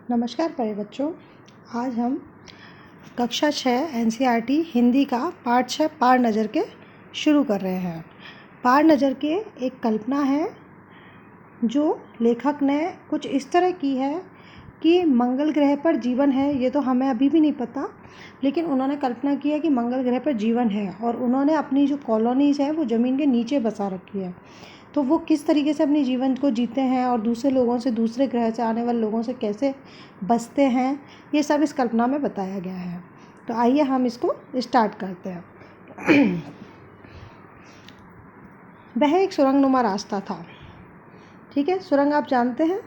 नमस्कार प्यारे बच्चों। आज हम कक्षा 6 एनसीईआरटी हिंदी का पाठ 6 पार नज़र के शुरू कर रहे हैं। पार नज़र के एक कल्पना है जो लेखक ने कुछ इस तरह की है कि मंगल ग्रह पर जीवन है। ये तो हमें अभी भी नहीं पता, लेकिन उन्होंने कल्पना की है कि मंगल ग्रह पर जीवन है और उन्होंने अपनी जो कॉलोनीज़ है वो ज़मीन के नीचे बसा रखी है। तो वो किस तरीके से अपने जीवन को जीते हैं और दूसरे लोगों से, दूसरे ग्रह से आने वाले लोगों से कैसे बचते हैं, ये सब इस कल्पना में बताया गया है। तो आइए हम इसको स्टार्ट करते हैं। वह एक सुरंगनुमा रास्ता था। ठीक है, सुरंग आप जानते हैं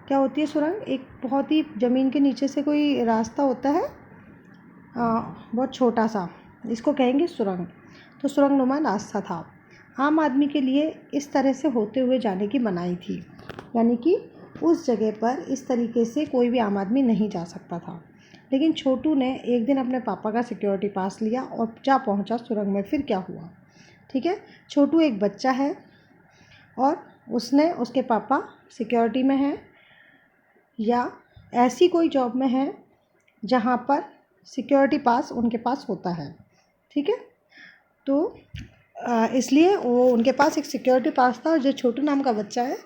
क्या होती है? सुरंग एक बहुत ही ज़मीन के नीचे से कोई रास्ता होता है, बहुत छोटा सा, इसको कहेंगे सुरंग। तो सुरंगनुमा रास्ता था। आम आदमी के लिए इस तरह से होते हुए जाने की मनाही थी, यानी कि उस जगह पर इस तरीके से कोई भी आम आदमी नहीं जा सकता था। लेकिन छोटू ने एक दिन अपने पापा का सिक्योरिटी पास लिया और जा पहुंचा सुरंग में। फिर क्या हुआ? ठीक है, छोटू एक बच्चा है और उसके पापा सिक्योरिटी में हैं या ऐसी कोई जॉब में है जहाँ पर सिक्योरिटी पास उनके पास होता है। ठीक है, तो इसलिए वो उनके पास एक सिक्योरिटी पास था और जो छोटू नाम का बच्चा है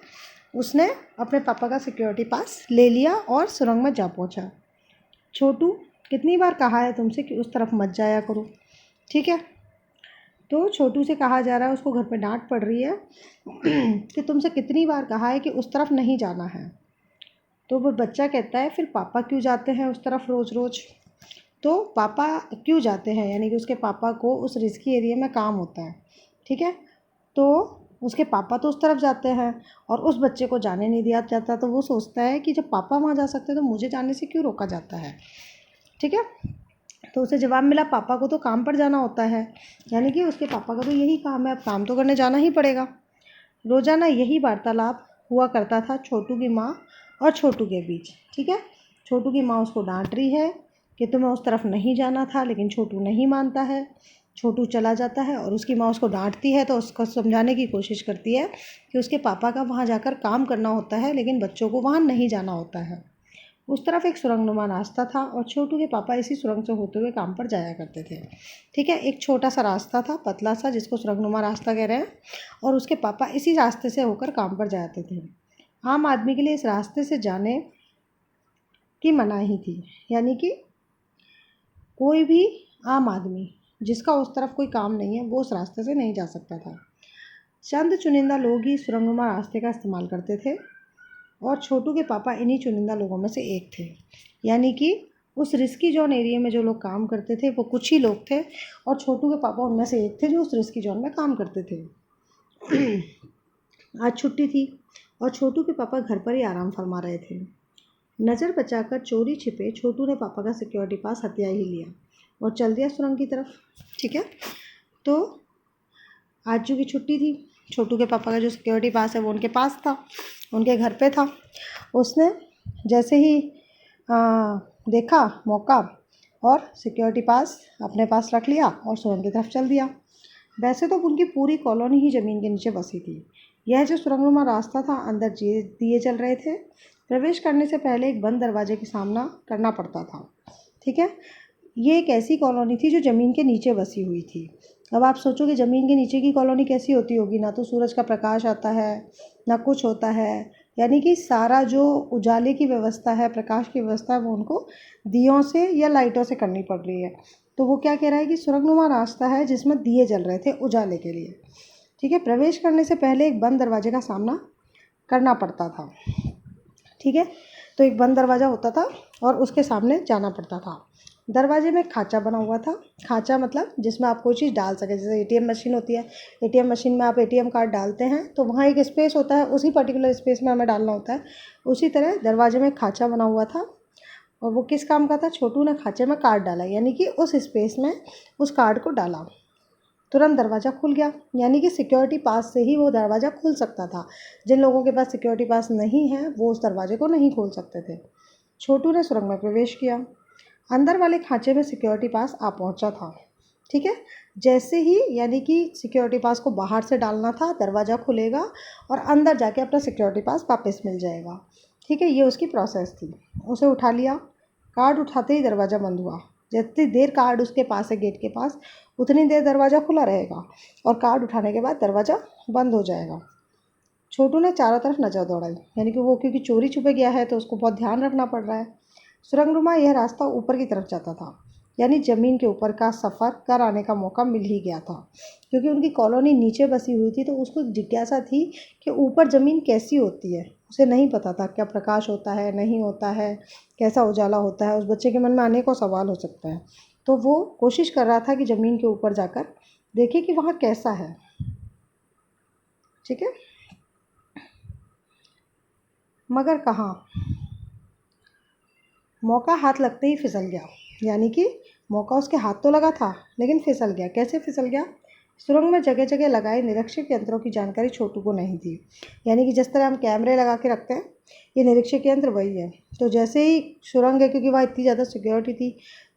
उसने अपने पापा का सिक्योरिटी पास ले लिया और सुरंग में जा पहुंचा। छोटू, कितनी बार कहा है तुमसे कि उस तरफ मत जाया करो? ठीक है, तो छोटू से कहा जा रहा है, उसको घर पे डांट पड़ रही है कि तुमसे कितनी बार कहा है कि उस तरफ नहीं जाना है। तो वो बच्चा कहता है, फिर पापा क्यों जाते हैं उस तरफ रोज़ रोज़? तो पापा क्यों जाते हैं, यानी कि उसके पापा को उस रिस्की एरिया में काम होता है। ठीक है, तो उसके पापा तो उस तरफ जाते हैं और उस बच्चे को जाने नहीं दिया जाता। तो वो सोचता है कि जब पापा वहाँ जा सकते हैं तो मुझे जाने से क्यों रोका जाता है। ठीक है, तो उसे जवाब मिला, पापा को तो काम पर जाना होता है, यानी कि उसके पापा का तो यही काम है, अब काम तो करने जाना ही पड़ेगा। रोज़ाना यही वार्तालाप हुआ करता था छोटू की माँ और छोटू के बीच। ठीक है, छोटू की माँ उसको डांट रही है कि तुम्हें उस तरफ नहीं जाना था, लेकिन छोटू नहीं मानता है। छोटू चला जाता है और उसकी माँ उसको डांटती है, तो उसको समझाने की कोशिश करती है कि उसके पापा का वहाँ जाकर काम करना होता है, लेकिन बच्चों को वहाँ नहीं जाना होता है। उस तरफ एक सुरंगनुमा रास्ता था और छोटू के पापा इसी सुरंग से होते हुए काम पर जाया करते थे। ठीक है, एक छोटा सा रास्ता था, पतला सा, जिसको सुरंगनुमा रास्ता कह रहे हैं, और उसके पापा इसी रास्ते से होकर काम पर जाते थे। आम आदमी के लिए इस रास्ते से जाने की मनाही थी, यानी कि कोई भी आम आदमी जिसका उस तरफ कोई काम नहीं है वो उस रास्ते से नहीं जा सकता था। चंद चुनिंदा लोग ही सुरंगनुमा रास्ते का इस्तेमाल करते थे और छोटू के पापा इन्हीं चुनिंदा लोगों में से एक थे। यानी कि उस रिस्की जोन एरिया में जो लोग काम करते थे वो कुछ ही लोग थे और छोटू के पापा उनमें से एक थे जो उस रिस्की जोन में काम करते थे। आज छुट्टी थी और छोटू के पापा घर पर ही आराम फरमा रहे थे। नज़र बचाकर चोरी छिपे छोटू ने पापा का सिक्योरिटी पास हथिया ही लिया और चल दिया सुरंग की तरफ। ठीक है, तो आज जो की छुट्टी थी, छोटू के पापा का जो सिक्योरिटी पास है वो उनके पास था, उनके घर पे था। उसने जैसे ही देखा मौका और सिक्योरिटी पास अपने पास रख लिया और सुरंग की तरफ चल दिया। वैसे तो उनकी पूरी कॉलोनी ही ज़मीन के नीचे बसी थी। यह जो सुरंगनुमा रास्ता था, अंदर दिए जल रहे थे। प्रवेश करने से पहले एक बंद दरवाजे का सामना करना पड़ता था। ठीक है, ये एक ऐसी कॉलोनी थी जो ज़मीन के नीचे बसी हुई थी। अब आप सोचो कि ज़मीन के नीचे की कॉलोनी कैसी होती होगी? ना तो सूरज का प्रकाश आता है, ना कुछ होता है, यानी कि सारा जो उजाले की व्यवस्था है, प्रकाश की व्यवस्था है, वो उनको दियों से या लाइटों से करनी पड़ रही है। तो वो क्या कह रहा है कि सुरंगनुमा रास्ता है जिसमें दिए जल रहे थे उजाले के लिए। ठीक है, प्रवेश करने से पहले एक बंद दरवाजे का सामना करना पड़ता था। ठीक है, तो एक बंद दरवाज़ा होता था और उसके सामने जाना पड़ता था। दरवाजे में खाँचा बना हुआ था। खाँचा मतलब जिसमें आप कोई चीज़ डाल सकें, जैसे एटीएम मशीन होती है, एटीएम मशीन में आप एटीएम कार्ड डालते हैं तो वहाँ एक स्पेस होता है, उसी पर्टिकुलर स्पेस में हमें डालना होता है। उसी तरह दरवाजे में खाँचा बना हुआ था और वो किस काम का था? छोटू ने खाँचे में कार्ड डाला, यानी कि उस स्पेस में उस कार्ड को डाला, तुरंत दरवाज़ा खुल गया। यानी कि सिक्योरिटी पास से ही वो दरवाज़ा खुल सकता था। जिन लोगों के पास सिक्योरिटी पास नहीं है वो उस दरवाजे को नहीं खोल सकते थे। छोटू ने सुरंग में प्रवेश किया। अंदर वाले खाँचे में सिक्योरिटी पास आ पहुंचा था। ठीक है, जैसे ही यानी कि सिक्योरिटी पास को बाहर से डालना था, दरवाज़ा खुलेगा और अंदर जाके अपना सिक्योरिटी पास वापस मिल जाएगा। ठीक है, ये उसकी प्रोसेस थी। उसे उठा लिया, कार्ड उठाते ही दरवाज़ा बंद हुआ। जितनी देर कार्ड उसके पास है गेट के पास, उतनी देर दरवाज़ा खुला रहेगा और कार्ड उठाने के बाद दरवाज़ा बंद हो जाएगा। छोटू ने चारों तरफ नज़र दौड़ाई, यानी कि वो क्योंकि चोरी छुपे गया है तो उसको बहुत ध्यान रखना पड़ रहा है। सुरंगनुमा यह रास्ता ऊपर की तरफ जाता था, यानी ज़मीन के ऊपर का सफ़र कर आने का मौका मिल ही गया था। क्योंकि उनकी कॉलोनी नीचे बसी हुई थी तो उसको जिज्ञासा थी कि ऊपर ज़मीन कैसी होती है। उसे नहीं पता था क्या प्रकाश होता है, नहीं होता है, कैसा उजाला होता है। उस बच्चे के मन में अनेकों सवाल हो सकते हैं। तो वो कोशिश कर रहा था कि ज़मीन के ऊपर जाकर देखे कि वहाँ कैसा है। ठीक है, मगर कहाँ, मौका हाथ लगते ही फिसल गया। यानी कि मौका उसके हाथ तो लगा था लेकिन फिसल गया। कैसे फिसल गया? सुरंग में जगह जगह लगाए निरीक्षक यंत्रों की जानकारी छोटू को नहीं थी। यानी कि जिस तरह हम कैमरे लगा के रखते हैं, ये निरीक्षक यंत्र वही है। तो जैसे ही सुरंग है, क्योंकि वहाँ इतनी ज़्यादा सिक्योरिटी थी,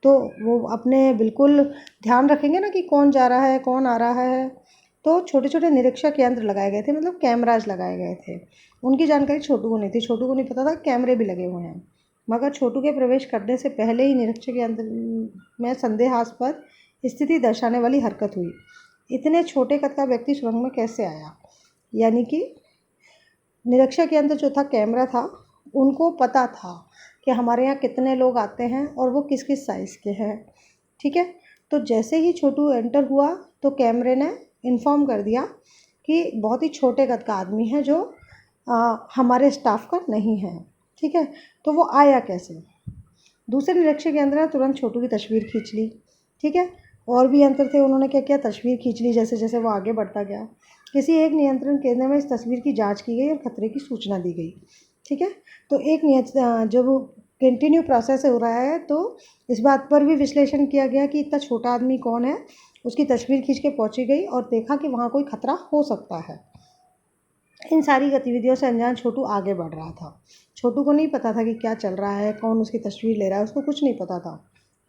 तो वो अपने बिल्कुल ध्यान रखेंगे ना कि कौन जा रहा है, कौन आ रहा है। तो छोटे छोटे निरीक्षक यंत्र लगाए गए थे, मतलब कैमराज लगाए गए थे। उनकी जानकारी छोटू को नहीं थी। छोटू को नहीं पता था कैमरे भी लगे हुए हैं। मगर छोटू के प्रवेश करने से पहले ही निरीक्षक यंत्र में संदेहास्पद स्थिति दर्शाने वाली हरकत हुई। इतने छोटे कद का व्यक्ति सुरंग में कैसे आया? यानी कि निरीक्षक यंत्र जो था, कैमरा था, उनको पता था कि हमारे यहाँ कितने लोग आते हैं और वो किस किस साइज़ के हैं। ठीक है, तो जैसे ही छोटू एंटर हुआ तो कैमरे ने इन्फॉर्म कर दिया कि बहुत ही छोटे कद का आदमी है जो हमारे स्टाफ का नहीं है। ठीक है, तो वो आया कैसे? दूसरे निरीक्षक यंत्र ने तुरंत छोटू की तस्वीर खींच ली। ठीक है, और भी यंत्र थे, उन्होंने क्या किया, तस्वीर खींच ली जैसे जैसे वो आगे बढ़ता गया। किसी एक नियंत्रण केंद्र में इस तस्वीर की जांच की गई और खतरे की सूचना दी गई। ठीक है, तो एक जब कंटिन्यू प्रोसेस हो रहा है तो इस बात पर भी विश्लेषण किया गया कि इतना छोटा आदमी कौन है। उसकी तस्वीर खींच के पहुँची गई और देखा कि वहाँ कोई खतरा हो सकता है। इन सारी गतिविधियों से अनजान छोटू आगे बढ़ रहा था। छोटू को नहीं पता था कि क्या चल रहा है, कौन उसकी तस्वीर ले रहा है, उसको कुछ नहीं पता था।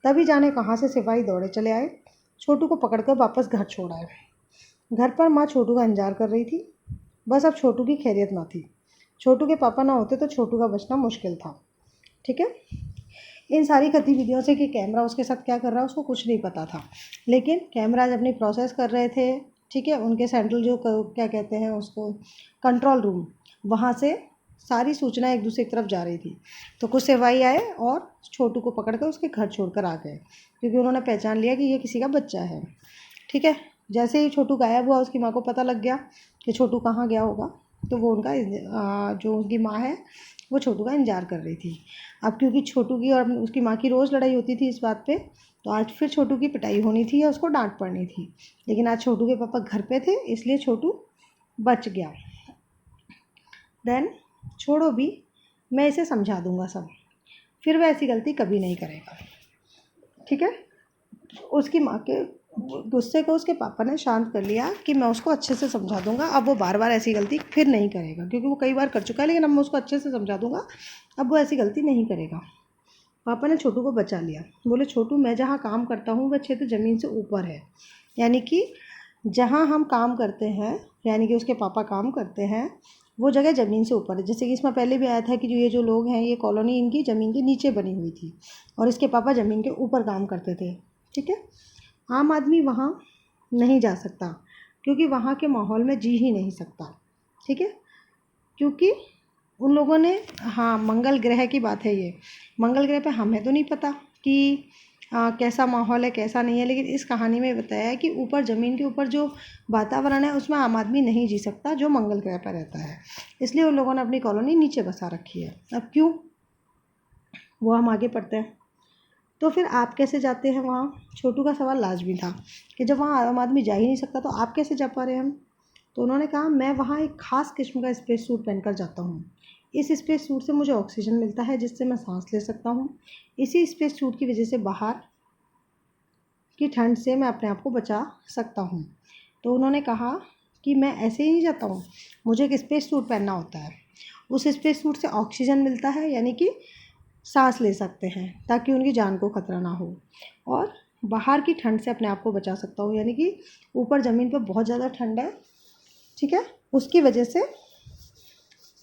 तभी जाने कहाँ से सिपाही दौड़े चले आए, छोटू को पकड़कर वापस घर छोड़ आए। घर पर माँ छोटू का इंतजार कर रही थी। बस अब छोटू की खैरियत ना थी। छोटू के पापा ना होते तो छोटू का बचना मुश्किल था। ठीक है, इन सारी गतिविधियों से कि कैमरा उसके साथ क्या कर रहा है उसको कुछ नहीं पता था। लेकिन कैमरा आज अपनी प्रोसेस कर रहे थे। ठीक है, उनके सेंट्रल जो क्या कहते हैं उसको, कंट्रोल रूम, वहाँ से सारी सूचना एक दूसरे की तरफ जा रही थी। तो कुछ सिपाही आए और छोटू को पकड़ कर उसके घर छोड़कर आ गए, क्योंकि उन्होंने पहचान लिया कि ये किसी का बच्चा है। ठीक है, जैसे ही छोटू गायब हुआ उसकी माँ को पता लग गया कि छोटू कहाँ गया होगा। तो वो उनका जो उनकी माँ है वो छोटू का इंतजार कर रही थी। अब क्योंकि छोटू की और उसकी माँ की रोज़ लड़ाई होती थी इस बात पे, तो आज फिर छोटू की पिटाई होनी थी या उसको डांट पड़नी थी। लेकिन आज छोटू के पापा घर पे थे इसलिए छोटू बच गया। देन छोड़ो भी, मैं इसे समझा दूंगा सब, फिर वह ऐसी गलती कभी नहीं करेगा। ठीक है, उसकी माँ के गुस्से को उसके पापा ने शांत कर लिया कि मैं उसको अच्छे से समझा दूंगा, अब वो बार बार ऐसी गलती फिर नहीं करेगा, क्योंकि वो कई बार कर चुका है। लेकिन अब मैं उसको अच्छे से समझा दूंगा, अब वो ऐसी गलती नहीं करेगा। पापा ने छोटू को बचा लिया। बोले, छोटू, मैं जहाँ काम करता हूँ वह क्षेत्र ज़मीन से ऊपर है। यानी कि जहाँ हम काम करते हैं, यानी कि उसके पापा काम करते हैं, वो जगह ज़मीन से ऊपर है। जैसे कि इसमें पहले भी आया था कि जो ये जो लोग हैं, ये कॉलोनी इनकी ज़मीन के नीचे बनी हुई थी और इसके पापा ज़मीन के ऊपर काम करते थे। ठीक है, आम आदमी वहाँ नहीं जा सकता क्योंकि वहाँ के माहौल में जी ही नहीं सकता। ठीक है, क्योंकि उन लोगों ने, हाँ, मंगल ग्रह की बात है ये, मंगल ग्रह पे हमें तो नहीं पता कि कैसा माहौल है कैसा नहीं है, लेकिन इस कहानी में बताया है कि ऊपर ज़मीन के ऊपर जो वातावरण है उसमें आम आदमी नहीं जी सकता जो मंगल ग्रह पर रहता है। इसलिए उन लोगों ने अपनी कॉलोनी नीचे बसा रखी है। अब क्यों, वो हम आगे पढ़ते हैं। तो फिर आप कैसे जाते हैं वहाँ? छोटू का सवाल लाजमी था कि जब वहाँ आम आदमी जा ही नहीं सकता तो आप कैसे जा पा रहे हैं हम? तो उन्होंने कहा, मैं वहाँ एक ख़ास किस्म का स्पेस सूट पहनकर जाता हूँ। इस स्पेस सूट से मुझे ऑक्सीजन मिलता है जिससे मैं सांस ले सकता हूँ। इसी स्पेस सूट की वजह से बाहर की ठंड से मैं अपने आप को बचा सकता हूँ। तो उन्होंने कहा कि मैं ऐसे ही नहीं जाता हूँ, मुझे एक स्पेस सूट पहनना होता है। उस स्पेस सूट से ऑक्सीजन मिलता है, यानी कि सांस ले सकते हैं ताकि उनकी जान को खतरा ना हो, और बाहर की ठंड से अपने आप को बचा सकता हूँ, यानी कि ऊपर ज़मीन पर बहुत ज़्यादा ठंड है। ठीक है, उसकी वजह से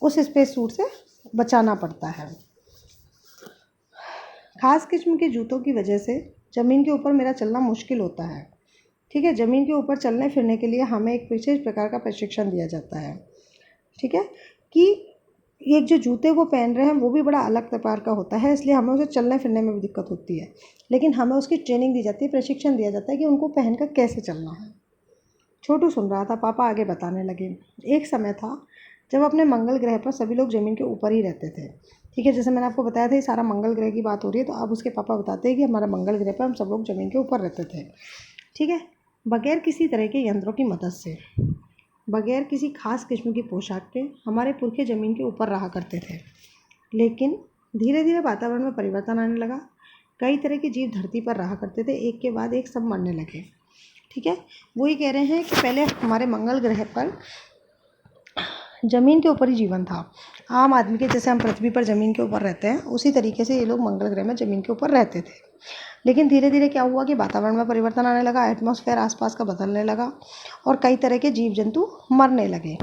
उस स्पेस सूट से बचाना पड़ता है। ख़ास किस्म के जूतों की वजह से ज़मीन के ऊपर मेरा चलना मुश्किल होता है। ठीक है, ज़मीन के ऊपर चलने फिरने के लिए हमें एक विशेष प्रकार का प्रशिक्षण दिया जाता है। ठीक है, कि ये जो जूते वो पहन रहे हैं वो भी बड़ा अलग प्रकार का होता है, इसलिए हमें उसे चलने फिरने में भी दिक्कत होती है। लेकिन हमें उसकी ट्रेनिंग दी जाती है, प्रशिक्षण दिया जाता है कि उनको पहनकर कैसे चलना है। छोटू सुन रहा था, पापा आगे बताने लगे। एक समय था जब अपने मंगल ग्रह पर सभी लोग ज़मीन के ऊपर ही रहते थे। ठीक है, जैसे मैंने आपको बताया था ये सारा मंगल ग्रह की बात हो रही है, तो अब उसके पापा बताते हैं कि हमारा मंगल ग्रह पर हम सब लोग ज़मीन के ऊपर रहते थे। ठीक है, बगैर किसी तरह के यंत्रों की मदद से, बगैर किसी खास किस्म की पोशाक के हमारे पुरखे ज़मीन के ऊपर रहा करते थे। लेकिन धीरे धीरे वातावरण में परिवर्तन आने लगा। कई तरह के जीव धरती पर रहा करते थे, एक के बाद एक सब मरने लगे। ठीक है, वही कह रहे हैं कि पहले हमारे मंगल ग्रह पर ज़मीन के ऊपर ही जीवन था। आम आदमी के जैसे हम पृथ्वी पर ज़मीन के ऊपर रहते हैं, उसी तरीके से ये लोग मंगल ग्रह में ज़मीन के ऊपर रहते थे। लेकिन धीरे धीरे क्या हुआ कि वातावरण में परिवर्तन आने लगा, एटमॉस्फेयर आसपास का बदलने लगा और कई तरह के जीव जंतु मरने लगे।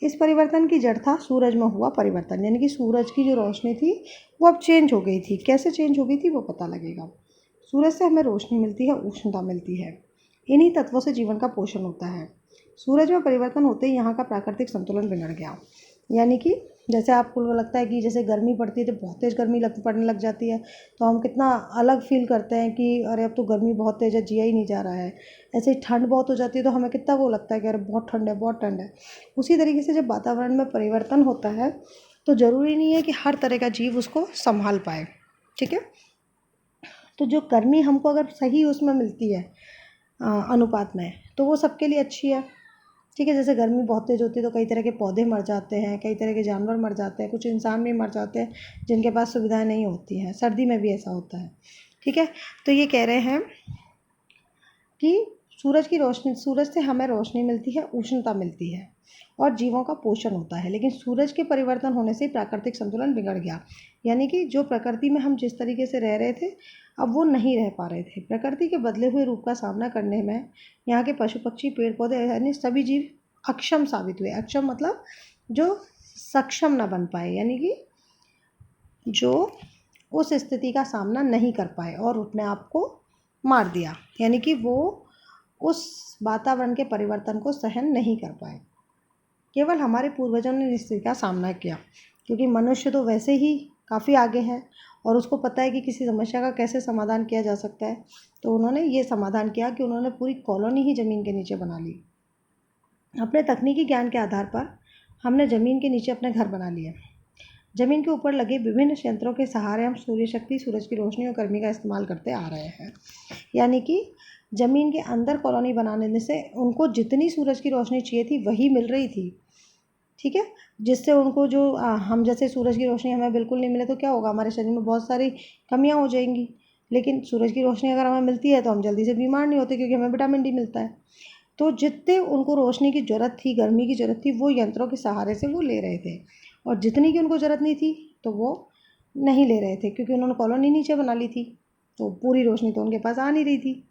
इस परिवर्तन की जड़ था सूरज में हुआ परिवर्तन, यानी कि सूरज की जो रोशनी थी वो अब चेंज हो गई थी। कैसे चेंज हो गई थी वो पता लगेगा। सूरज से हमें रोशनी मिलती है, उष्णता मिलती है। इन्हीं तत्वों से जीवन का पोषण होता है। सूरज में परिवर्तन होते ही यहाँ का प्राकृतिक संतुलन बिगड़ गया। यानी कि जैसे आपको लगता है कि जैसे गर्मी पड़ती है तो बहुत तेज़ गर्मी पड़ने लग जाती है, तो हम कितना अलग फील करते हैं कि अरे अब तो गर्मी बहुत तेज़ है, जिया ही नहीं जा रहा है। ऐसे ही ठंड बहुत हो जाती है तो हमें कितना वो लगता है कि अरे बहुत ठंड है, बहुत ठंड है। उसी तरीके से जब वातावरण में परिवर्तन होता है तो ज़रूरी नहीं है कि हर तरह का जीव उसको संभाल पाए। ठीक है, तो जो गर्मी हमको अगर सही उसमें मिलती है अनुपात में, तो वो सबके लिए अच्छी है। ठीक है, जैसे गर्मी बहुत तेज़ होती है तो कई तरह के पौधे मर जाते हैं, कई तरह के जानवर मर जाते हैं, कुछ इंसान भी मर जाते हैं जिनके पास सुविधाएं नहीं होती हैं। सर्दी में भी ऐसा होता है। ठीक है, तो ये कह रहे हैं कि सूरज से हमें रोशनी मिलती है, उष्णता मिलती है और जीवों का पोषण होता है। लेकिन सूरज के परिवर्तन होने से प्राकृतिक संतुलन बिगड़ गया। यानी कि जो प्रकृति में हम जिस तरीके से रह रहे थे, अब वो नहीं रह पा रहे थे। प्रकृति के बदले हुए रूप का सामना करने में यहाँ के पशु पक्षी, पेड़ पौधे यानी सभी जीव अक्षम साबित हुए। अक्षम मतलब जो सक्षम न बन पाए, यानी कि जो उस स्थिति का सामना नहीं कर पाए और अपने आप को मार दिया। यानी कि वो उस वातावरण के परिवर्तन को सहन नहीं कर पाए। केवल हमारे पूर्वजों ने इस स्थिति का सामना किया, क्योंकि मनुष्य तो वैसे ही काफ़ी आगे है और उसको पता है कि किसी समस्या का कैसे समाधान किया जा सकता है। तो उन्होंने ये समाधान किया कि उन्होंने पूरी कॉलोनी ही ज़मीन के नीचे बना ली। अपने तकनीकी ज्ञान के आधार पर हमने ज़मीन के नीचे अपने घर बना लिए। ज़मीन के ऊपर लगे विभिन्न यंत्रों के सहारे हम सूर्य शक्ति, सूरज की रोशनी और गर्मी का इस्तेमाल करते आ रहे हैं। यानी कि ज़मीन के अंदर कॉलोनी बनाने से उनको जितनी सूरज की रोशनी चाहिए थी वही मिल रही थी। ठीक है, जिससे उनको जो हम जैसे सूरज की रोशनी हमें बिल्कुल नहीं मिले तो क्या होगा, हमारे शरीर में बहुत सारी कमियां हो जाएंगी। लेकिन सूरज की रोशनी अगर हमें मिलती है तो हम जल्दी से बीमार नहीं होते, क्योंकि हमें विटामिन डी मिलता है। तो जितने उनको रोशनी की ज़रूरत थी, गर्मी की ज़रूरत थी, वो यंत्रों के सहारे से वो ले रहे थे। और जितनी की उनको ज़रूरत नहीं थी तो वो नहीं ले रहे थे, क्योंकि उन्होंने कॉलोनी नीचे बना ली थी, तो पूरी रोशनी तो उनके पास आ नहीं रही थी।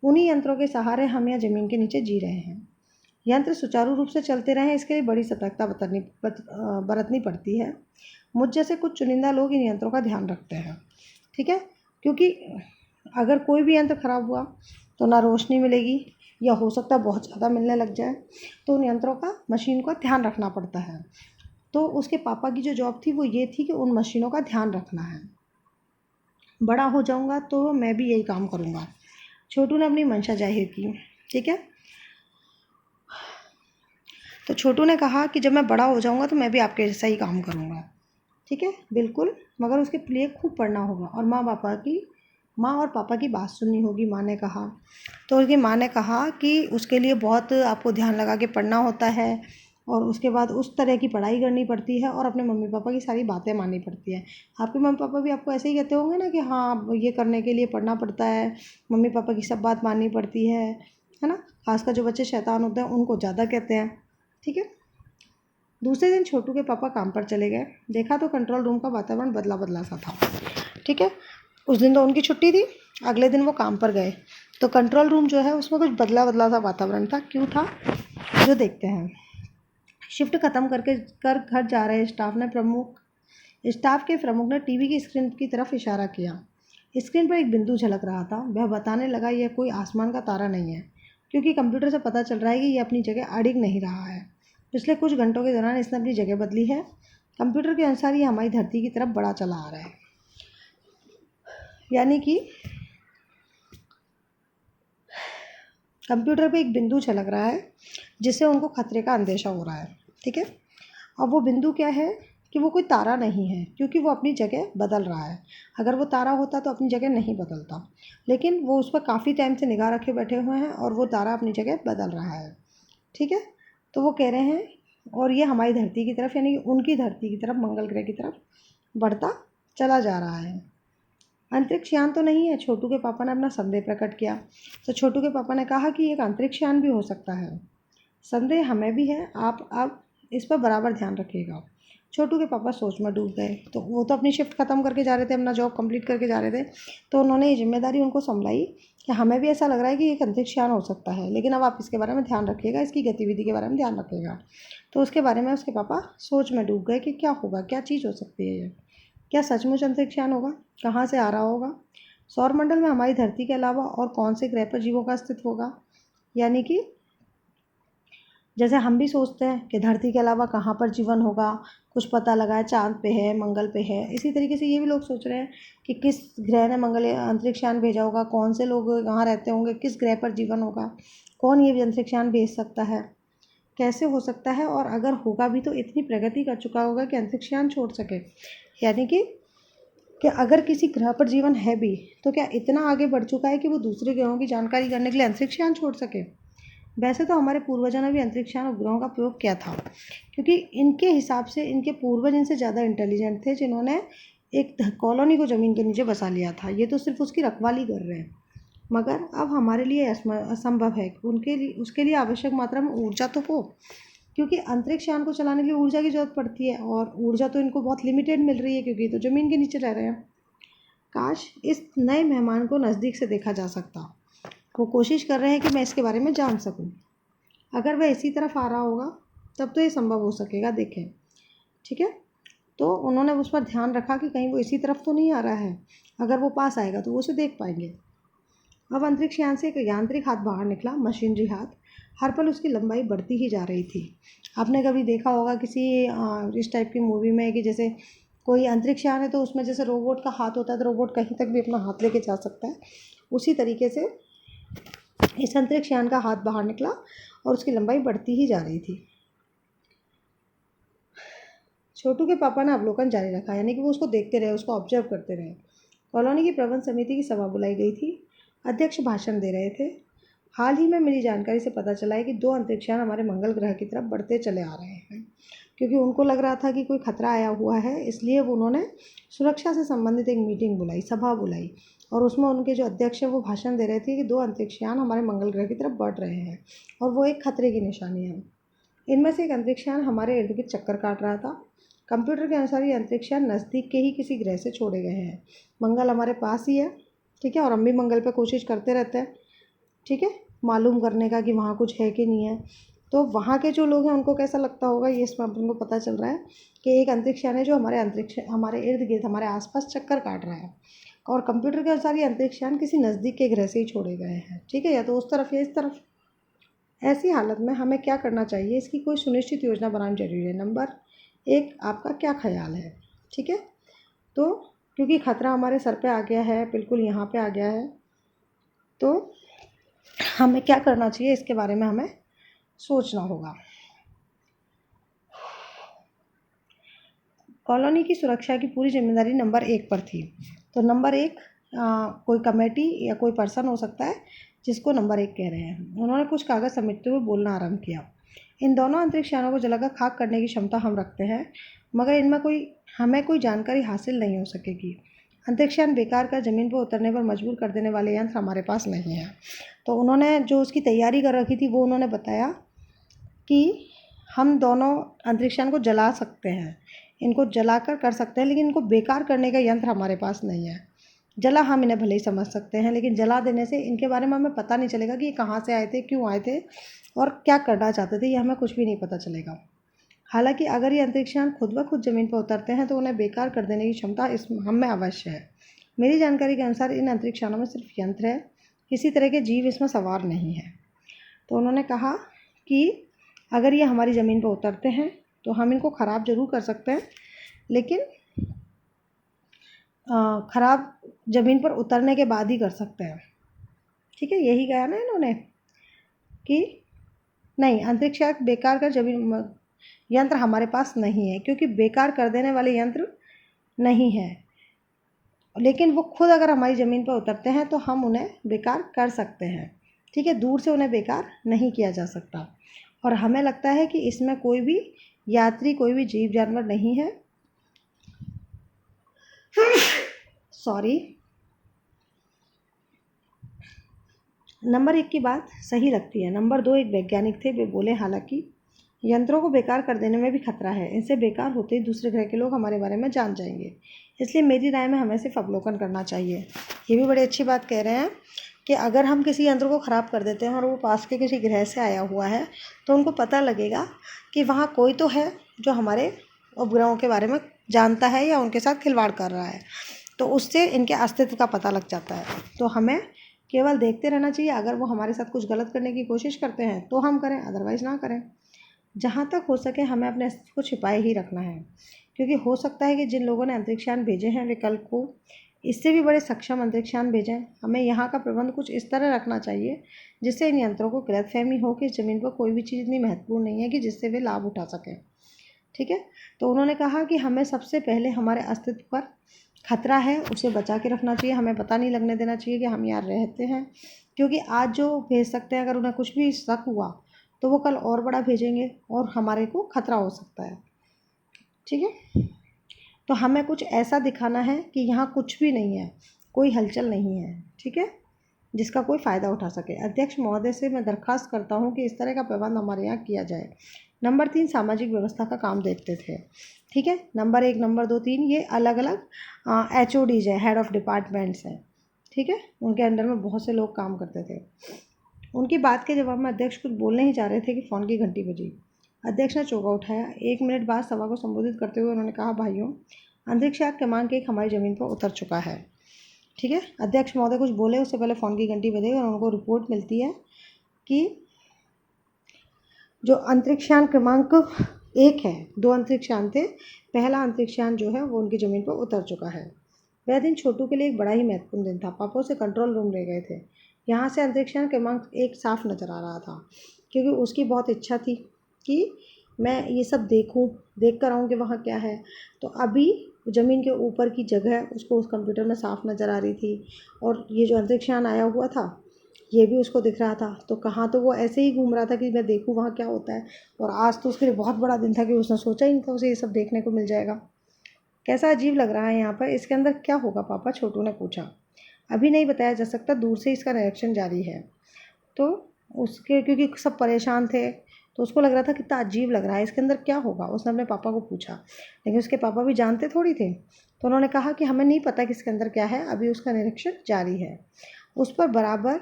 उन्हीं यंत्रों के सहारे हम यहाँ ज़मीन के नीचे जी रहे हैं। यंत्र सुचारू रूप से चलते रहें, इसके लिए बड़ी सतर्कता बरतनी पड़ती है। मुझ जैसे कुछ चुनिंदा लोग इन यंत्रों का ध्यान रखते हैं। ठीक है, क्योंकि अगर कोई भी यंत्र ख़राब हुआ तो ना रोशनी मिलेगी, या हो सकता है बहुत ज़्यादा मिलने लग जाए, तो उन यंत्रों का, मशीन का ध्यान रखना पड़ता है। तो उसके पापा की जो जॉब थी वो ये थी कि उन मशीनों का ध्यान रखना है। बड़ा हो जाऊंगा तो मैं भी यही काम करूंगा। छोटू ने अपनी मंशा जाहिर की। ठीक है, तो छोटू ने कहा कि जब मैं बड़ा हो जाऊंगा तो मैं भी आपके जैसा ही काम करूंगा। ठीक है, बिल्कुल, मगर उसके लिए खूब पढ़ना होगा और माँ और पापा की बात सुननी होगी। माँ ने कहा, तो उसकी माँ ने कहा कि उसके लिए बहुत आपको ध्यान लगा के पढ़ना होता है और उसके बाद उस तरह की पढ़ाई करनी पड़ती है और अपने मम्मी पापा की सारी बातें माननी पड़ती है। आपके मम्मी पापा भी आपको ऐसे ही कहते होंगे ना कि हाँ, ये करने के लिए पढ़ना पड़ता है, मम्मी पापा की सब बात माननी पड़ती है ना। खासकर जो बच्चे शैतान होते हैं उनको ज़्यादा कहते हैं। ठीक है, दूसरे दिन छोटू के पापा काम पर चले गए। देखा तो कंट्रोल रूम का वातावरण बदला बदला सा था। ठीक है, उस दिन तो उनकी छुट्टी थी, अगले दिन वो काम पर गए तो कंट्रोल रूम जो है उसमें कुछ बदला बदला सा वातावरण था। क्यों था, जो देखते हैं। शिफ्ट ख़त्म कर घर जा रहे स्टाफ ने प्रमुख स्टाफ के प्रमुख ने टीवी की स्क्रीन की तरफ इशारा किया। स्क्रीन पर एक बिंदु झलक रहा था। वह बताने लगा, यह कोई आसमान का तारा नहीं है, क्योंकि कंप्यूटर से पता चल रहा है कि यह अपनी जगह अड़िग नहीं रहा है। पिछले कुछ घंटों के दौरान इसने अपनी जगह बदली है। कंप्यूटर के अनुसार ये हमारी धरती की तरफ बढ़ा चला आ रहा है। यानी कि कंप्यूटर पे एक बिंदु झलक रहा है जिससे उनको खतरे का अंदेशा हो रहा है। ठीक है। अब वो बिंदु क्या है कि वो कोई तारा नहीं है, क्योंकि वो अपनी जगह बदल रहा है। अगर वो तारा होता तो अपनी जगह नहीं बदलता, लेकिन वो उस पर काफ़ी टाइम से निगाह रखे बैठे हुए हैं और वो तारा अपनी जगह बदल रहा है। ठीक है। तो वो कह रहे हैं और ये हमारी धरती की तरफ यानी उनकी धरती की तरफ, मंगल ग्रह की तरफ बढ़ता चला जा रहा है। अंतरिक्ष यान तो नहीं है, छोटू के पापा ने अपना संदेह प्रकट किया। तो छोटू के पापा ने कहा कि एक अंतरिक्ष यान भी हो सकता है। संदेह हमें भी है, आप अब इस पर बराबर ध्यान रखिएगा। छोटू के पापा सोच में डूब गए। तो वो तो अपनी शिफ्ट ख़त्म करके जा रहे थे, अपना जॉब कंप्लीट करके जा रहे थे, तो उन्होंने ये जिम्मेदारी उनको संभलाई कि हमें भी ऐसा लग रहा है कि एक अंतरिक्ष यान हो सकता है, लेकिन अब आप इसके बारे में ध्यान रखिएगा, इसकी गतिविधि के बारे में ध्यान रखिएगा। तो उसके बारे में उसके पापा सोच में डूब गए कि क्या होगा, क्या चीज़ हो सकती है ये। क्या सचमुच अंतरिक्ष यान होगा? कहाँ से आ रहा होगा? सौरमंडल में हमारी धरती के अलावा और कौन से ग्रह पर जीवों का अस्तित्व होगा? यानी कि जैसे हम भी सोचते हैं कि धरती के अलावा कहाँ पर जीवन होगा, कुछ पता लगा है चाँद पे है, मंगल पे है, इसी तरीके से ये भी लोग सोच रहे हैं कि किस ग्रह ने मंगल अंतरिक्ष यान भेजा होगा, कौन से लोग वहाँ रहते होंगे, किस ग्रह पर जीवन होगा, कौन ये अंतरिक्ष यान भेज सकता है, कैसे हो सकता है, और अगर होगा भी तो इतनी प्रगति कर चुका होगा कि अंतरिक्ष यान छोड़ सके। यानी कि अगर किसी ग्रह पर जीवन है भी तो क्या इतना आगे बढ़ चुका है कि वो दूसरे ग्रहों की जानकारी करने के लिए अंतरिक्ष यान छोड़ सके। वैसे तो हमारे पूर्वजों ने भी अंतरिक्ष यान उपग्रहों का प्रयोग किया था, क्योंकि इनके हिसाब से इनके पूर्वज इनसे ज़्यादा इंटेलिजेंट थे, जिन्होंने एक कॉलोनी को ज़मीन के नीचे बसा लिया था। ये तो सिर्फ उसकी रखवाली कर रहे हैं, मगर अब हमारे लिए असंभव है। उनके लिए उसके लिए आवश्यक मात्रा में ऊर्जा तो हो, क्योंकि अंतरिक्ष यान को चलाने के लिए ऊर्जा की ज़रूरत पड़ती है, और ऊर्जा तो इनको बहुत लिमिटेड मिल रही है, क्योंकि तो ज़मीन के नीचे रह रहे हैं। काश इस नए मेहमान को नज़दीक से देखा जा सकता। वो कोशिश कर रहे हैं कि मैं इसके बारे में जान सकूं। अगर वह इसी तरफ आ रहा होगा तब तो ये संभव हो सकेगा, देखें। ठीक है। तो उन्होंने उस पर ध्यान रखा कि कहीं वो इसी तरफ तो नहीं आ रहा है। अगर वो पास आएगा तो वो उसे देख पाएंगे। अब अंतरिक्ष यान से एक यांत्रिक हाथ बाहर निकला, मशीनरी हाथ। हर पल उसकी लंबाई बढ़ती ही जा रही थी। आपने कभी देखा होगा किसी इस टाइप की मूवी में कि जैसे कोई अंतरिक्ष यान है तो उसमें जैसे रोबोट का हाथ होता है, तो रोबोट कहीं तक भी अपना हाथ लेके जा सकता है। उसी तरीके से इस अंतरिक्ष यान का हाथ बाहर निकला और उसकी लंबाई बढ़ती ही जा रही थी। छोटू के पापा ने अवलोकन जारी रखा, यानी कि वो उसको देखते रहे, उसको ऑब्जर्व करते रहे। कॉलोनी की प्रबंध समिति की सभा बुलाई गई थी। अध्यक्ष भाषण दे रहे थे। हाल ही में मिली जानकारी से पता चला है कि 2 अंतरिक्ष यान हमारे मंगल ग्रह की तरफ बढ़ते चले आ रहे हैं। क्योंकि उनको लग रहा था कि कोई खतरा आया हुआ है, इसलिए वो उन्होंने सुरक्षा से संबंधित एक मीटिंग बुलाई, सभा बुलाई, और उसमें उनके जो अध्यक्ष हैं वो भाषण दे रहे थे कि 2 अंतरिक्ष यान हमारे मंगल ग्रह की तरफ बढ़ रहे हैं और वो एक खतरे की निशानी है। इनमें से एक अंतरिक्ष यान हमारे इर्द गिर्द चक्कर काट रहा था। कंप्यूटर के अनुसार ये अंतरिक्ष यान नज़दीक के ही किसी ग्रह से छोड़े गए हैं। मंगल हमारे पास ही है, ठीक है, और हम भी मंगल पर कोशिश करते रहते हैं, ठीक है, मालूम करने का कि वहाँ कुछ है कि नहीं है। तो वहाँ के जो लोग हैं उनको कैसा लगता होगा, ये इसमें अपन को पता चल रहा है कि एक अंतरिक्ष यान है जो हमारे इर्द गिर्द, हमारे आसपास चक्कर काट रहा है, और कंप्यूटर के अनुसार ये अंतरिक्ष यान किसी नज़दीक के ग्रह से ही छोड़े गए हैं। ठीक है, या तो उस तरफ या इस तरफ। ऐसी हालत में हमें क्या करना चाहिए, इसकी कोई सुनिश्चित योजना बनानी जरूरी है। नंबर 1, आपका क्या ख्याल है? ठीक है। तो क्योंकि खतरा हमारे सर पे आ गया है, बिल्कुल यहाँ पे आ गया है, तो हमें क्या करना चाहिए इसके बारे में हमें सोचना होगा। कॉलोनी की सुरक्षा की पूरी जिम्मेदारी नंबर 1 पर थी। तो नंबर 1 कोई कमेटी या कोई पर्सन हो सकता है जिसको नंबर 1 कह रहे हैं। उन्होंने कुछ कागज़ समेटते हुए बोलना आरंभ किया। इन दोनों अंतरिक्ष यानों को जलाकर खाक करने की क्षमता हम रखते हैं, मगर इनमें हमें कोई जानकारी हासिल नहीं हो सकेगी। अंतरिक्ष यान बेकार कर ज़मीन पर उतरने पर मजबूर कर देने वाले यंत्र हमारे पास नहीं है। तो उन्होंने जो उसकी तैयारी कर रखी थी वो उन्होंने बताया कि हम दोनों अंतरिक्ष यान को जला सकते हैं, इनको जलाकर कर सकते हैं, लेकिन इनको बेकार करने का यंत्र हमारे पास नहीं है। जला हम इन्हें भले ही समझ सकते हैं, लेकिन जला देने से इनके बारे में हमें पता नहीं चलेगा कि ये कहाँ से आए थे, क्यों आए थे और क्या करना चाहते थे, ये हमें कुछ भी नहीं पता चलेगा। हालांकि अगर ये अंतरिक्ष यान खुद ब खुद ज़मीन पर उतरते हैं तो उन्हें बेकार कर देने की क्षमता इस हम में अवश्य है। मेरी जानकारी के अनुसार इन अंतरिक्ष यानों में सिर्फ यंत्र है, किसी तरह के जीव इसमें सवार नहीं है। तो उन्होंने कहा कि अगर ये हमारी ज़मीन पर उतरते हैं तो हम इनको ख़राब ज़रूर कर सकते हैं, लेकिन ख़राब ज़मीन पर उतरने के बाद ही कर सकते हैं। ठीक है, यही कहा ना इन्होंने कि नहीं, अंतरिक्ष यान बेकार कर ज़मीन यंत्र हमारे पास नहीं है, क्योंकि बेकार कर देने वाले यंत्र नहीं है, लेकिन वो खुद अगर हमारी ज़मीन पर उतरते हैं तो हम उन्हें बेकार कर सकते हैं। ठीक है, दूर से उन्हें बेकार नहीं किया जा सकता। और हमें लगता है कि इसमें कोई भी यात्री, कोई भी जीव जानवर नहीं है। सॉरी। नंबर 1 की बात सही लगती है। नंबर 2 एक वैज्ञानिक थे, वे बोले हालांकि यंत्रों को बेकार कर देने में भी खतरा है, इनसे बेकार होते ही दूसरे ग्रह के लोग हमारे बारे में जान जाएंगे, इसलिए मेरी राय में हमें सिर्फ अवलोकन करना चाहिए। ये भी बड़ी अच्छी बात कह रहे हैं कि अगर हम किसी यंत्र को ख़राब कर देते हैं और वो पास के किसी ग्रह से आया हुआ है तो उनको पता लगेगा कि वहाँ कोई तो है जो हमारे उपग्रहों के बारे में जानता है या उनके साथ खिलवाड़ कर रहा है, तो उससे इनके अस्तित्व का पता लग जाता है। तो हमें केवल देखते रहना चाहिए, अगर वो हमारे साथ कुछ गलत करने की कोशिश करते हैं तो हम करें, अदरवाइज़ ना करें। जहाँ तक हो सके हमें अपने अस्तित्व को छिपाए ही रखना है, क्योंकि हो सकता है कि जिन लोगों ने अंतरिक्ष यान भेजे हैं वे कल को इससे भी बड़े सक्षम अंतरिक्ष यान भेजें। हमें यहाँ का प्रबंध कुछ इस तरह रखना चाहिए जिससे इन यंत्रों को गलतफहमी हो कि ज़मीन पर कोई भी चीज़ इतनी महत्वपूर्ण नहीं है कि जिससे वे लाभ उठा सकें। ठीक है, तो उन्होंने कहा कि हमें सबसे पहले हमारे अस्तित्व पर खतरा है उसे बचा के रखना चाहिए, हमें पता नहीं लगने देना चाहिए कि हम यहाँ रहते हैं, क्योंकि आज जो भेज सकते हैं अगर उन्हें कुछ भी शक हुआ तो वो कल और बड़ा भेजेंगे और हमारे को खतरा हो सकता है। ठीक है, तो हमें कुछ ऐसा दिखाना है कि यहाँ कुछ भी नहीं है, कोई हलचल नहीं है। ठीक है, जिसका कोई फ़ायदा उठा सके। अध्यक्ष महोदय से मैं दरख्वास्त करता हूँ कि इस तरह का प्रबंध हमारे यहाँ किया जाए। नंबर 3 सामाजिक व्यवस्था का काम देखते थे। ठीक है, नंबर 1, नंबर 2, 3 ये अलग अलग HODs है, हेड ऑफ़ डिपार्टमेंट्स हैं। ठीक है, उनके अंडर में बहुत से लोग काम करते थे। उनकी बात के जवाब में अध्यक्ष कुछ बोलने ही जा रहे थे कि फ़ोन की घंटी बजी। अध्यक्ष ने चौका उठाया। 1 मिनट बाद सभा को संबोधित करते हुए उन्होंने कहा, भाइयों, अंतरिक्ष यान क्रमांक 1 हमारी ज़मीन पर उतर चुका है। ठीक है, अध्यक्ष महोदय कुछ बोले उससे पहले फ़ोन की घंटी बजी और उनको रिपोर्ट मिलती है कि जो अंतरिक्ष यान क्रमांक 1 है, 2 अंतरिक्ष यान थे, पहला अंतरिक्ष यान जो है वो उनकी ज़मीन पर उतर चुका है। वह दिन छोटू के लिए एक बड़ा ही महत्वपूर्ण दिन था। पापा उसे कंट्रोल रूम ले गए थे। यहाँ से अंतरिक्ष यान क्रमांक 1 साफ नज़र आ रहा था, क्योंकि उसकी बहुत इच्छा थी कि मैं ये सब देखूं, देख कर आऊँ कि वहाँ क्या है। तो अभी ज़मीन के ऊपर की जगह उसको उस कंप्यूटर में साफ नज़र आ रही थी, और ये जो अंतरिक्ष यान आया हुआ था ये भी उसको दिख रहा था। तो कहाँ तो वो ऐसे ही घूम रहा था कि मैं देखूँ वहाँ क्या होता है, और आज तो उसके लिए बहुत बड़ा दिन था कि उसने सोचा ही नहीं था उसे ये सब देखने को मिल जाएगा। कैसा अजीब लग रहा है यहाँ पर, इसके अंदर क्या होगा पापा, छोटू ने पूछा। अभी नहीं बताया जा सकता, दूर से इसका निरीक्षण जारी है। तो उसके क्योंकि सब परेशान थे तो उसको लग रहा था कितना अजीब लग रहा है, इसके अंदर क्या होगा। उसने अपने पापा को पूछा, लेकिन उसके पापा भी जानते थोड़ी थे। तो उन्होंने कहा कि हमें नहीं पता कि इसके अंदर क्या है, अभी उसका निरीक्षण जारी है। उस पर बराबर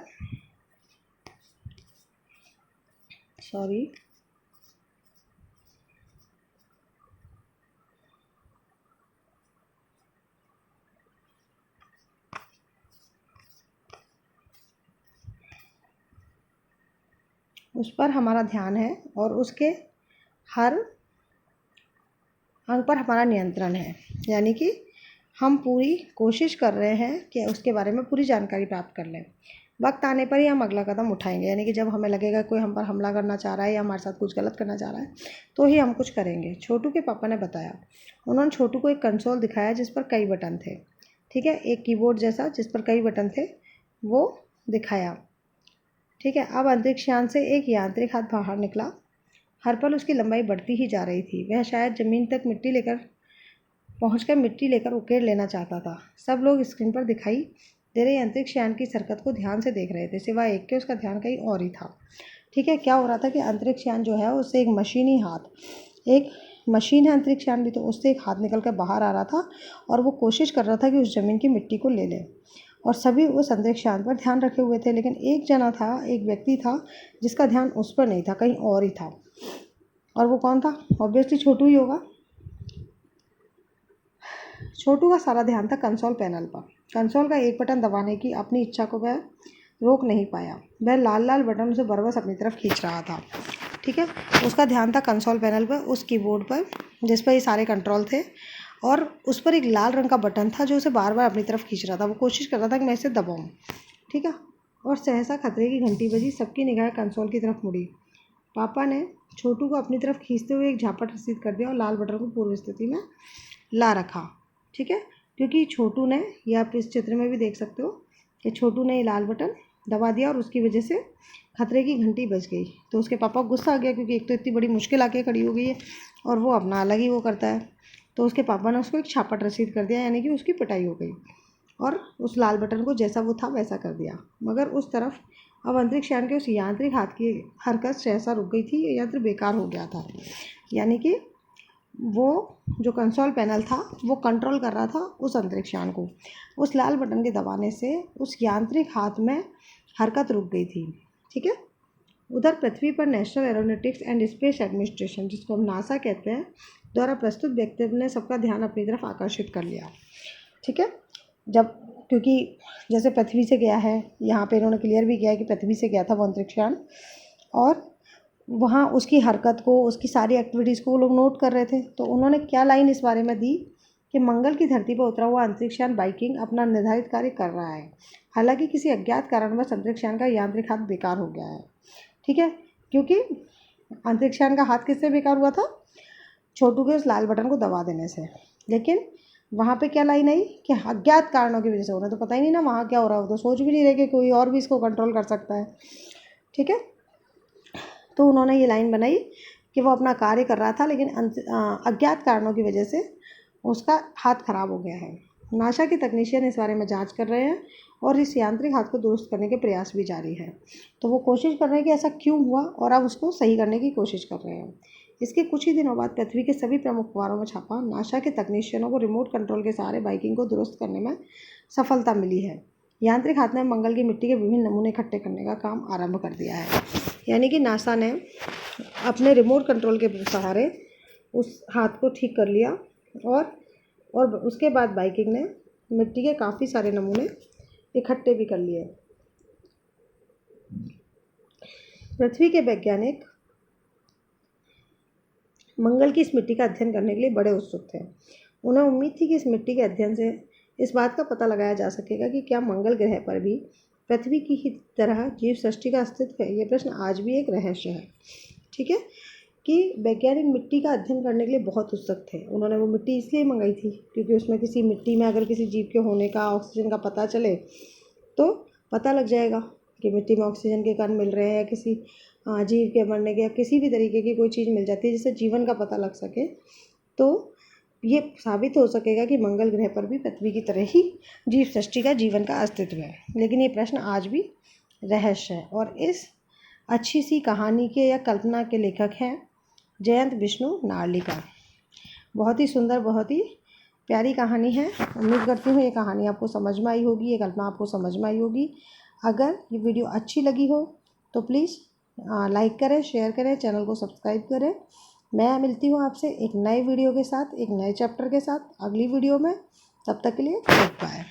उस पर हमारा ध्यान है और उसके हर अंग पर हमारा नियंत्रण है। यानी कि हम पूरी कोशिश कर रहे हैं कि उसके बारे में पूरी जानकारी प्राप्त कर लें। वक्त आने पर ही हम अगला कदम उठाएंगे, यानी कि जब हमें लगेगा कोई हम पर हमला करना चाह रहा है या हमारे साथ कुछ गलत करना चाह रहा है तो ही हम कुछ करेंगे। छोटू के पापा ने बताया। उन्होंने छोटू को एक कंसोल दिखाया जिस पर कई बटन थे। ठीक है, एक कीबोर्ड जैसा जिस पर कई बटन थे वो दिखाया। ठीक है, अब अंतरिक्ष यान से एक यांत्रिक हाथ बाहर निकला। हर पल उसकी लंबाई बढ़ती ही जा रही थी। वह शायद ज़मीन तक पहुंचकर मिट्टी लेकर उकेर लेना चाहता था। सब लोग स्क्रीन पर दिखाई दे रहे अंतरिक्ष यान की हरकत को ध्यान से देख रहे थे, सिवाय एक के उसका ध्यान कहीं और ही था। ठीक है, क्या हो रहा था कि अंतरिक्ष यान जो है उससे एक मशीन है अंतरिक्ष यान भी, तो उससे एक हाथ निकल कर बाहर आ रहा था और वो कोशिश कर रहा था कि उस ज़मीन की मिट्टी को ले ले। और सभी उस अंतरिक्ष यान पर ध्यान रखे हुए थे, लेकिन एक व्यक्ति था जिसका ध्यान उस पर नहीं था, कहीं और ही था। और वो कौन था? ऑब्वियसली छोटू ही होगा। छोटू का सारा ध्यान था कंसोल पैनल पर। कंसोल का एक बटन दबाने की अपनी इच्छा को वह रोक नहीं पाया। वह लाल लाल बटन उसे बरबस अपनी तरफ खींच रहा था। ठीक है, उसका ध्यान था कंसोल पैनल पर, उस कीबोर्ड पर जिस पर ये सारे कंट्रोल थे, और उस पर एक लाल रंग का बटन था जो उसे बार बार अपनी तरफ खींच रहा था। वो कोशिश कर रहा था कि मैं इसे दबाऊँ। ठीक है, और सहसा खतरे की घंटी बजी। सबकी निगाह कंसोल की तरफ मुड़ी। पापा ने छोटू को अपनी तरफ खींचते हुए एक झापट रसीद कर दिया और लाल बटन को पूर्व स्थिति में ला रखा। ठीक है, क्योंकि छोटू ने, ये आप इस चित्र में भी देख सकते हो कि छोटू ने ये लाल बटन दबा दिया और उसकी वजह से खतरे की घंटी बज गई। तो उसके पापा को गुस्सा आ गया, क्योंकि एक तो इतनी बड़ी मुश्किल आके खड़ी हो गई है और वो अपना अलग ही वो करता है। तो उसके पापा ने उसको एक छापट रसीद कर दिया, यानी कि उसकी पिटाई हो गई, और उस लाल बटन को जैसा वो था वैसा कर दिया। मगर उस तरफ अब अंतरिक्ष यान के उस यांत्रिक हाथ की हरकत सहसा रुक गई थी। ये यंत्र बेकार हो गया था, यानी कि वो जो कंसोल पैनल था वो कंट्रोल कर रहा था उस अंतरिक्ष यान को। उस लाल बटन के दबाने से उस यांत्रिक हाथ में हरकत रुक गई थी। ठीक है, उधर पृथ्वी पर national aeronautics and space administration, जिसको हम नासा कहते हैं, द्वारा प्रस्तुत वक्तव्य ने सबका ध्यान अपनी तरफ आकर्षित कर लिया। ठीक है, जब, क्योंकि जैसे पृथ्वी से गया है, यहाँ पे इन्होंने क्लियर भी किया है कि पृथ्वी से गया था वो अंतरिक्ष यान, और वहाँ उसकी हरकत को, उसकी सारी एक्टिविटीज़ को वो लोग नोट कर रहे थे। तो उन्होंने क्या लाइन इस बारे में दी कि मंगल की धरती पर उतरा हुआ अंतरिक्ष यान वाइकिंग अपना निर्धारित कार्य कर रहा है। हालांकि किसी अज्ञात कारणवश अंतरिक्ष यान का यांत्रिक हाथ बेकार हो गया है। ठीक है, क्योंकि अंतरिक्ष यान का हाथ किससे बेकार हुआ था? छोटू के उस लाल बटन को दबा देने से। लेकिन वहाँ पे क्या लाइन आई कि अज्ञात कारणों की वजह से, उन्हें तो पता ही नहीं ना वहाँ क्या हो रहा हो, तो सोच भी नहीं रहे कि कोई और भी इसको कंट्रोल कर सकता है। ठीक है, तो उन्होंने ये लाइन बनाई कि वो अपना कार्य कर रहा था, लेकिन अज्ञात कारणों की वजह से उसका हाथ खराब हो गया है। नासा के तकनीशियन इस बारे में जांच कर रहे हैं और इस यांत्रिक हाथ को दुरुस्त करने के प्रयास भी जारी है। तो वो कोशिश कर रहे हैं कि ऐसा क्यों हुआ, और अब उसको सही करने की कोशिश कर रहे हैं। इसके कुछ ही दिनों बाद पृथ्वी के सभी प्रमुख अखबारों में छापा, नासा के तकनीशियनों को रिमोट कंट्रोल के सहारे बाइकिंग को दुरुस्त करने में सफलता मिली है। यांत्रिक हाथ ने मंगल की मिट्टी के विभिन्न नमूने इकट्ठे करने का काम आरंभ कर दिया है। यानी कि नासा ने अपने रिमोट कंट्रोल के सहारे उस हाथ को ठीक कर लिया, और उसके बाद बाइकिंग ने मिट्टी के काफ़ी सारे नमूने इकट्ठे भी कर लिए। पृथ्वी के वैज्ञानिक मंगल की इस मिट्टी का अध्ययन करने के लिए बड़े उत्सुक थे। उन्हें उम्मीद थी कि इस मिट्टी के अध्ययन से इस बात का पता लगाया जा सकेगा कि क्या मंगल ग्रह पर भी पृथ्वी की ही तरह जीव सृष्टि का अस्तित्व है। ये प्रश्न आज भी एक रहस्य है। ठीक है, कि वैज्ञानिक मिट्टी का अध्ययन करने के लिए बहुत उत्सुक थे। उन्होंने वो मिट्टी इसलिए मंगाई थी क्योंकि उसमें किसी मिट्टी में अगर किसी जीव के होने का, ऑक्सीजन का पता चले, तो पता लग जाएगा कि मिट्टी में ऑक्सीजन के कण मिल रहे हैं, किसी जीव के मरने के या किसी भी तरीके की कोई चीज़ मिल जाती है जिससे जीवन का पता लग सके, तो ये साबित हो सकेगा कि मंगल ग्रह पर भी पृथ्वी की तरह ही जीव सृष्टि का, जीवन का अस्तित्व है। लेकिन ये प्रश्न आज भी रहस्य है, और इस अच्छी सी कहानी के या कल्पना के लेखक हैं जयंत विष्णु नार्लिकर। बहुत ही सुंदर, बहुत ही प्यारी कहानी है। उम्मीद करती हूँ ये कहानी आपको समझ में आई होगी, ये कल्पना आपको समझ में आई होगी। अगर ये वीडियो अच्छी लगी हो तो प्लीज़ लाइक करें, शेयर करें, चैनल को सब्सक्राइब करें। मैं मिलती हूँ आपसे एक नए वीडियो के साथ, एक नए चैप्टर के साथ अगली वीडियो में। तब तक के लिए गुड बाय।